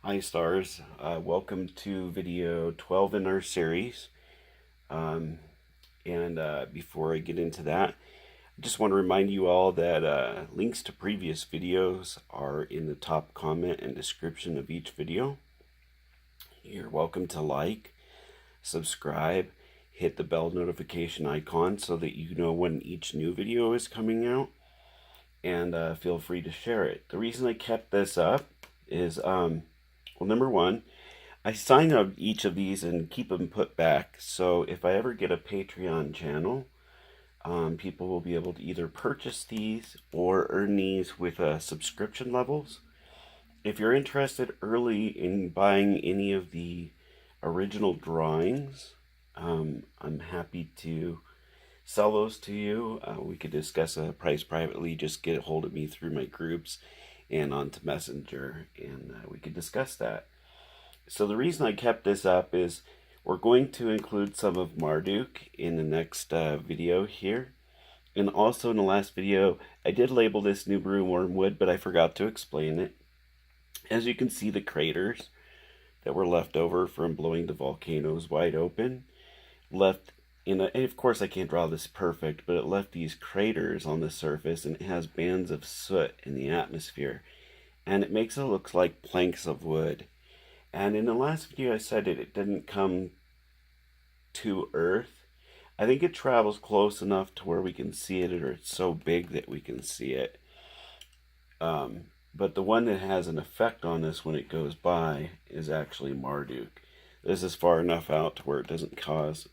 Hi stars, welcome to video 12 in our series. Before I get into that, I just want to remind you all that links to previous videos are in the top comment and description of each video. You're welcome to like, subscribe, hit the bell notification icon so that you know when each new video is coming out, and feel free to share it. The reason I kept this up is well, number one, I sign up each of these and keep them put back. So if I ever get a Patreon channel, people will be able to either purchase these or earn these with subscription levels. If you're interested early in buying any of the original drawings, I'm happy to sell those to you. We could discuss a price privately. Just get a hold of me through my groups and onto Messenger, and we could discuss that. So the reason I kept this up is we're going to include some of Marduk in the next video here. And also in the last video, I did label this Nibiru wormwood, but I forgot to explain it. As you can see, the craters that were left over from blowing the volcanoes wide open left and of course I can't draw this perfect, but it left these craters on the surface, and it has bands of soot in the atmosphere, and it makes it look like planks of wood. And in the last video I said it didn't come to Earth. I think it travels close enough to where we can see it, or it's so big that we can see it. But the one that has an effect on us when it goes by is actually Marduk. This is far enough out to where it doesn't cause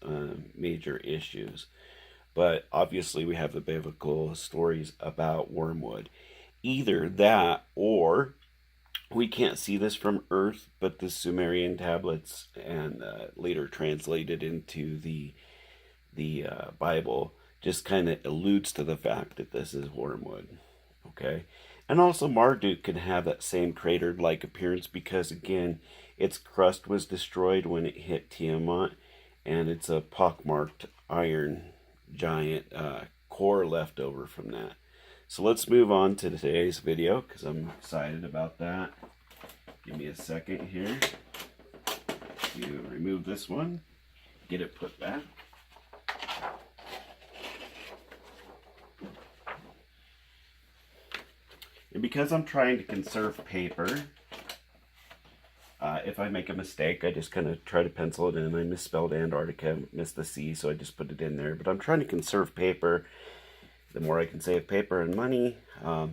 major issues. But obviously we have the biblical stories about wormwood. Either that, or we can't see this from Earth, but the Sumerian tablets and later translated into the Bible just kind of alludes to the fact that this is wormwood. Okay? And also Marduk can have that same cratered-like appearance because, again, its crust was destroyed when it hit Tiamat, and it's a pockmarked iron giant core left over from that. So let's move on to today's video because I'm excited about that. Give me a second here to remove this one, get it put back. And because I'm trying to conserve paper, if I make a mistake, I just kind of try to pencil it in. I misspelled Antarctica, missed the C, so I just put it in there. But I'm trying to conserve paper. The more I can save paper and money, the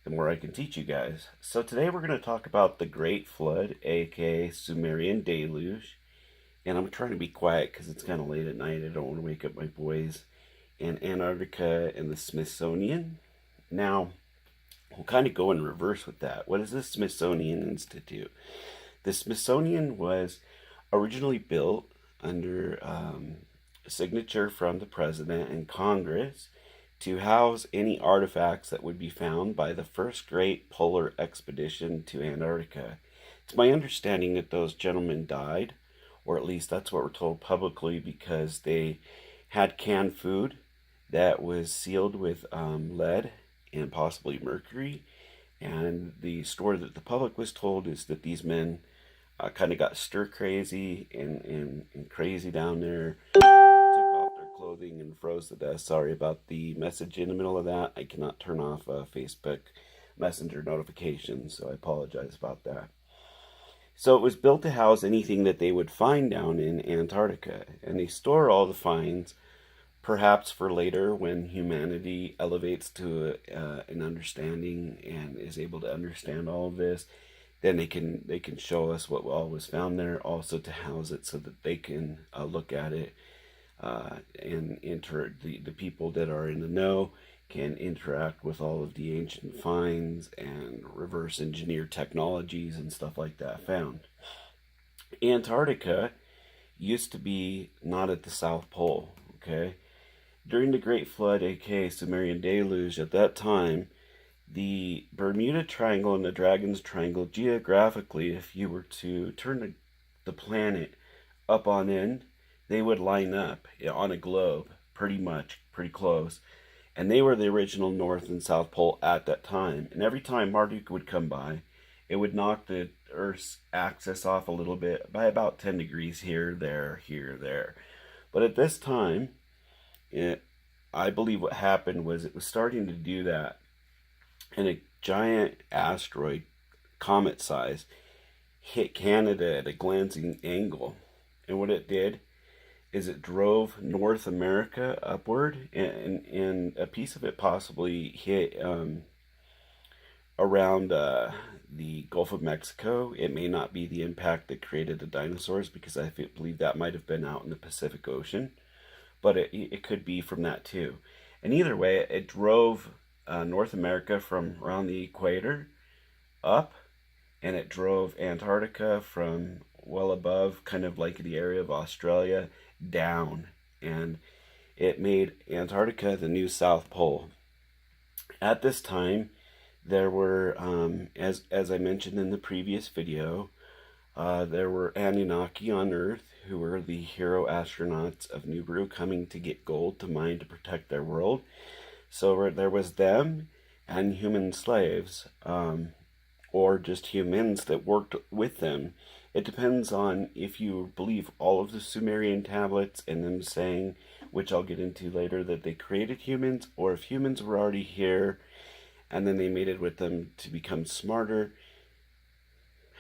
more I can teach you guys. So today we're going to talk about the Great Flood, aka Sumerian Deluge. And I'm trying to be quiet because it's kind of late at night. I don't want to wake up my boys. And Antarctica and the Smithsonian. Now, we'll kind of go in reverse with that. What is the Smithsonian Institute? The Smithsonian was originally built under a signature from the President and Congress to house any artifacts that would be found by the first great polar expedition to Antarctica. It's my understanding that those gentlemen died, or at least that's what we're told publicly, because they had canned food that was sealed with lead and possibly mercury. And the story that the public was told is that these men kind of got stir crazy and crazy down there, took off their clothing and froze to death. Sorry about the message in the middle of that. I cannot turn off Facebook Messenger notifications, so I apologize about that. So it was built to house anything that they would find down in Antarctica, and they store all the finds perhaps for later when humanity elevates to an understanding and is able to understand all of this. Then they can show us what all was found there, also to house it so that they can look at it and the people that are in the know can interact with all of the ancient finds and reverse engineer technologies and stuff like that found. Antarctica used to be not at the South Pole, okay? During the Great Flood, aka Sumerian Deluge, at that time, the Bermuda Triangle and the Dragon's Triangle, geographically, if you were to turn the planet up on end, they would line up on a globe, pretty close. And they were the original North and South Pole at that time. And every time Marduk would come by, it would knock the Earth's axis off a little bit by about 10 degrees here, there. But at this time, I believe what happened was it was starting to do that, and a giant asteroid, comet size, hit Canada at a glancing angle. And what it did is it drove North America upward, and a piece of it possibly hit around the Gulf of Mexico. It may not be the impact that created the dinosaurs, because I believe that might have been out in the Pacific Ocean, but it could be from that too. And either way, it drove North America from around the equator up, and it drove Antarctica from well above, kind of like the area of Australia, down, and it made Antarctica the new South Pole. At this time, there were, as I mentioned in the previous video, there were Anunnaki on Earth who were the hero astronauts of Nibiru, coming to get gold to mine to protect their world. So there was them and human slaves, or just humans that worked with them. It depends on if you believe all of the Sumerian tablets and them saying, which I'll get into later, that they created humans, or if humans were already here and then they mated with them to become smarter,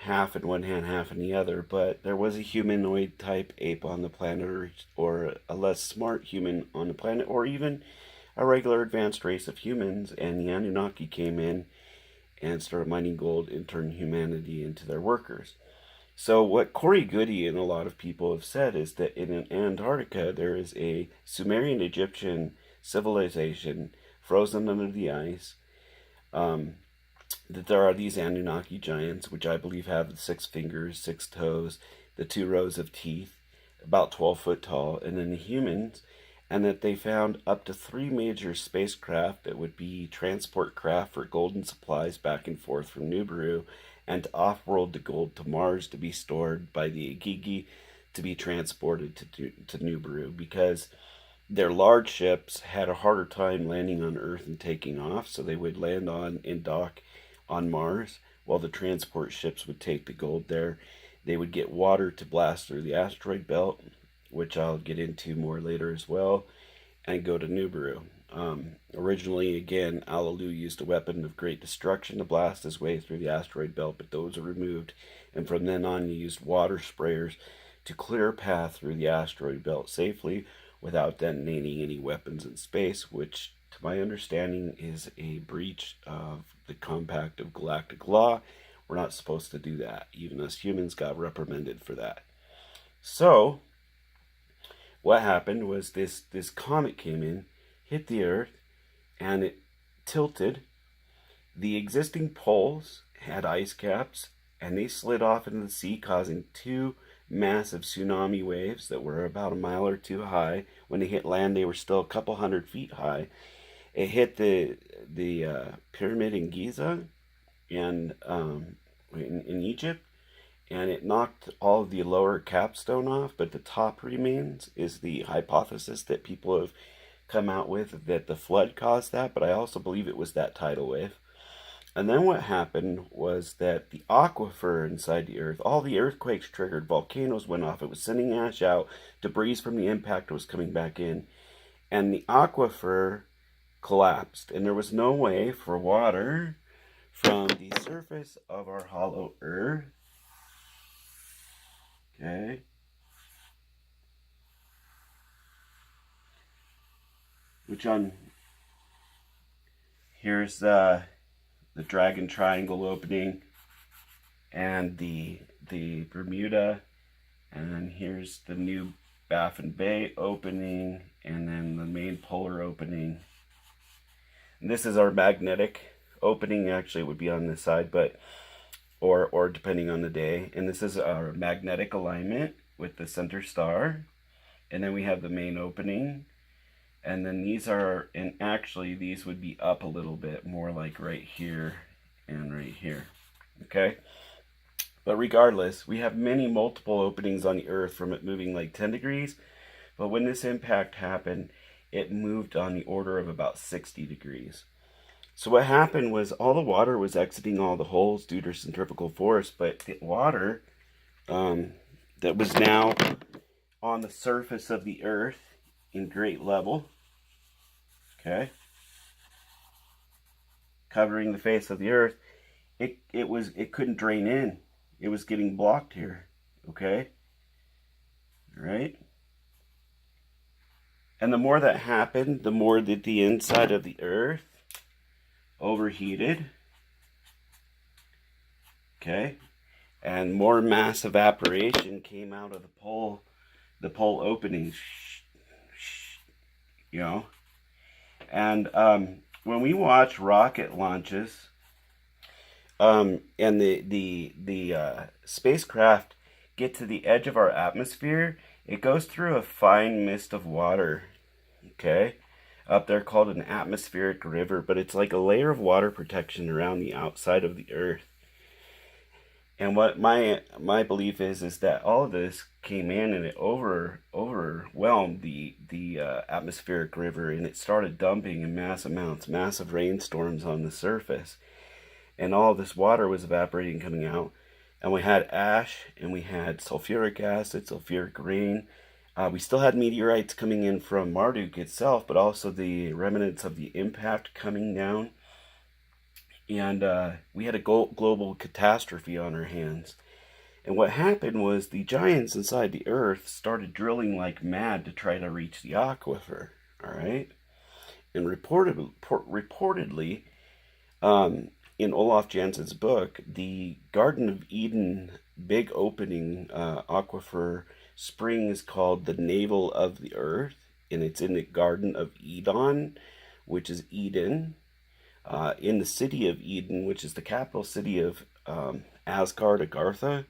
half in one hand, half in the other. But there was a humanoid type ape on the planet, or a less smart human on the planet, or even a regular advanced race of humans, and the Anunnaki came in and started mining gold and turned humanity into their workers. So what Corey Goody and a lot of people have said is that in Antarctica there is a Sumerian Egyptian civilization frozen under the ice, that there are these Anunnaki giants, which I believe have 6 fingers, 6 toes, the 2 rows of teeth, about 12 foot tall, and then the humans, and that they found up to 3 major spacecraft that would be transport craft for golden supplies back and forth from Nibiru, and off-world the gold to Mars to be stored by the Igigi to be transported to Nibiru, because their large ships had a harder time landing on Earth and taking off, so they would land on and dock on Mars, while the transport ships would take the gold there. They would get water to blast through the asteroid belt, which I'll get into more later as well, and go to Nibiru. Originally, again, Alalu used a weapon of great destruction to blast his way through the asteroid belt, but those are removed, and from then on he used water sprayers to clear a path through the asteroid belt safely without detonating any weapons in space, which, to my understanding, is a breach of the compact of galactic law. We're not supposed to do that. Even us humans got reprimanded for that. So what happened was this comet came in, hit the Earth, and it tilted. The existing poles had ice caps, and they slid off into the sea, causing 2 massive tsunami waves that were about a mile or 2 high. When they hit land, they were still a couple 100 feet high. It hit the pyramid in Giza and in Egypt, and it knocked all of the lower capstone off, but the top remains. Is the hypothesis that people have come out with, that the flood caused that, but I also believe it was that tidal wave. And then what happened was that the aquifer inside the Earth, all the earthquakes triggered, volcanoes went off, it was sending ash out, debris from the impact was coming back in, and the aquifer collapsed, and there was no way for water from the surface of our hollow Earth, okay, which here's the Dragon Triangle opening, and the Bermuda, and then here's the new Baffin Bay opening, and then the main polar opening. And this is our magnetic opening. Actually, it would be on this side, but or depending on the day. And this is our magnetic alignment with the center star, and then we have the main opening. And then these are, and actually these would be up a little bit more, like right here and right here, okay? But regardless, we have many multiple openings on the Earth from it moving like 10 degrees, but when this impact happened, it moved on the order of about 60 degrees. So what happened was all the water was exiting all the holes due to centrifugal force, but the water that was now on the surface of the earth in great level, okay, covering the face of the earth, it couldn't drain in. It was getting blocked here, okay? All right? And the more that happened, the more that the inside of the earth overheated, okay? And more mass evaporation came out of the pole openings, you know? And when we watch rocket launches, and the spacecraft get to the edge of our atmosphere, it goes through a fine mist of water, okay, up there called an atmospheric river, but it's like a layer of water protection around the outside of the earth. And what my belief is that all of this came in and it overwhelmed the atmospheric river, and it started dumping in mass amounts, massive rainstorms on the surface, and all this water was evaporating, coming out, and we had ash, and we had sulfuric acid, sulfuric rain. We still had meteorites coming in from Marduk itself, but also the remnants of the impact coming down. And we had a global catastrophe on our hands. And what happened was the giants inside the earth started drilling like mad to try to reach the aquifer, all right? And reportedly, in Olaf Jansen's book, the Garden of Eden big opening aquifer spring is called the Navel of the Earth, and it's in the Garden of Eden, which is Eden, in the city of Eden, which is the capital city of Asgard, Agartha,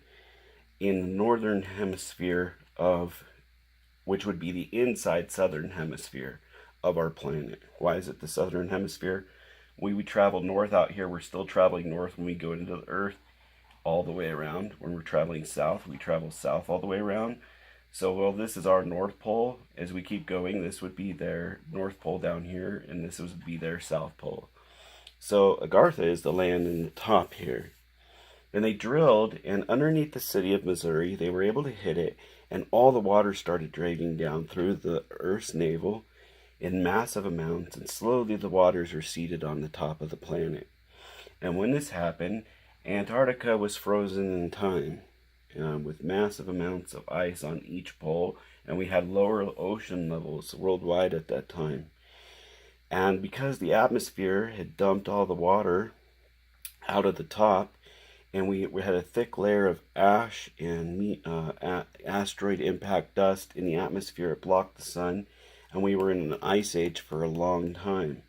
in the northern hemisphere of, which would be the inside southern hemisphere of our planet. Why is it the southern hemisphere? We travel north out here. We're still traveling north when we go into the earth all the way around. When we're traveling south, we travel south all the way around. So, well, this is our North Pole. As we keep going, this would be their North Pole down here, and this would be their South Pole. So Agartha is the land in the top here. And they drilled, and underneath the city of Missouri, they were able to hit it, and all the water started draining down through the Earth's navel in massive amounts, and slowly the waters receded on the top of the planet. And when this happened, Antarctica was frozen in time, with massive amounts of ice on each pole, and we had lower ocean levels worldwide at that time. And because the atmosphere had dumped all the water out of the top, and we had a thick layer of ash and asteroid impact dust in the atmosphere, it blocked the sun, and we were in an ice age for a long time.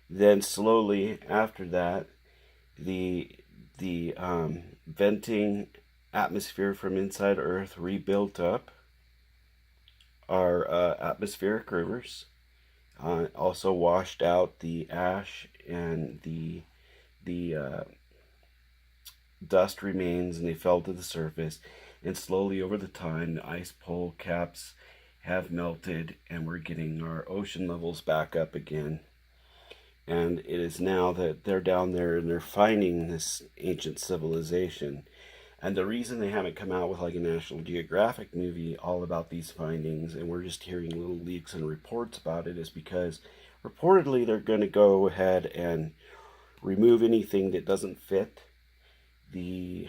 Then slowly after that, the venting atmosphere from inside Earth rebuilt up our atmospheric rivers, also washed out the ash and the dust remains, and they fell to the surface. And slowly over the time, the ice pole caps have melted, and we're getting our ocean levels back up again. And it is now that they're down there and they're finding this ancient civilization. And the reason they haven't come out with like a National Geographic movie all about these findings, and we're just hearing little leaks and reports about it, is because reportedly they're going to go ahead and remove anything that doesn't fit the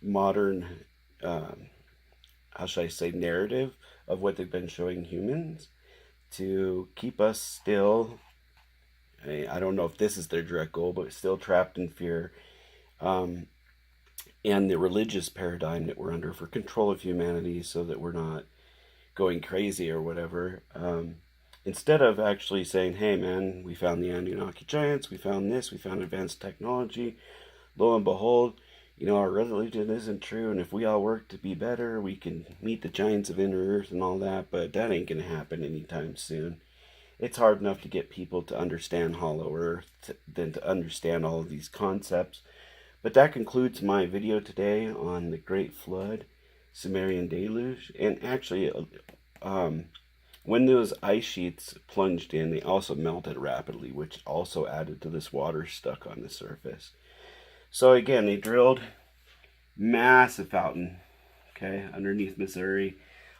modern, how should I say, narrative of what they've been showing humans, to keep us still, I don't know if this is their direct goal, but still trapped in fear, and the religious paradigm that we're under for control of humanity, so that we're not going crazy or whatever, instead of actually saying, hey man, we found the Anunnaki giants, we found this, we found advanced technology, lo and behold, you know, our religion isn't true, and if we all work to be better, we can meet the giants of inner earth and all that, but that ain't gonna happen anytime soon. It's hard enough to get people to understand Hollow Earth than to understand all of these concepts. But that concludes my video today on the Great Flood, Sumerian Deluge, and actually, one When those ice sheets plunged in, they also melted rapidly, which also added to this water stuck on the surface. So again, they drilled massive fountain, okay, underneath Missouri.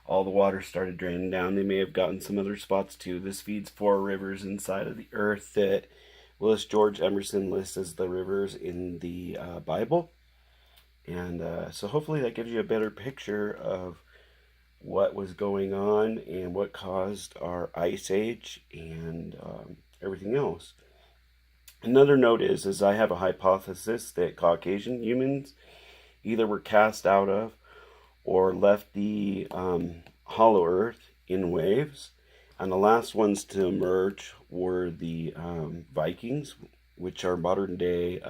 All the water started draining down. They may have gotten some other spots too. This feeds 4 rivers inside of the earth that Willis George Emerson lists as the rivers in the Bible. And so hopefully that gives you a better picture of what was going on and what caused our ice age and everything else. Another note is I have a hypothesis that Caucasian humans either were cast out of or left the hollow earth in waves. And the last ones to emerge were the Vikings, which are modern day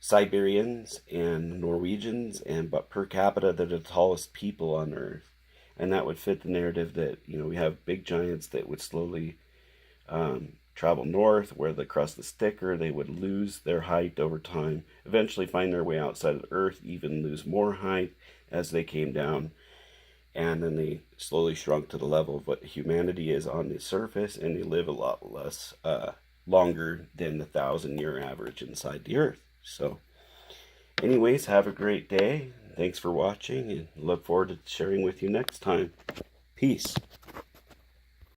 Siberians and Norwegians, but per capita they're the tallest people on Earth. And that would fit the narrative that, we have big giants that would slowly travel north, where the crust is thicker. They would lose their height over time, eventually find their way outside of the Earth, even lose more height as they came down. And then they slowly shrunk to the level of what humanity is on the surface, and they live a lot less, longer than the 1,000-year average inside the Earth. So, anyways, have a great day. Thanks for watching, and look forward to sharing with you next time. Peace.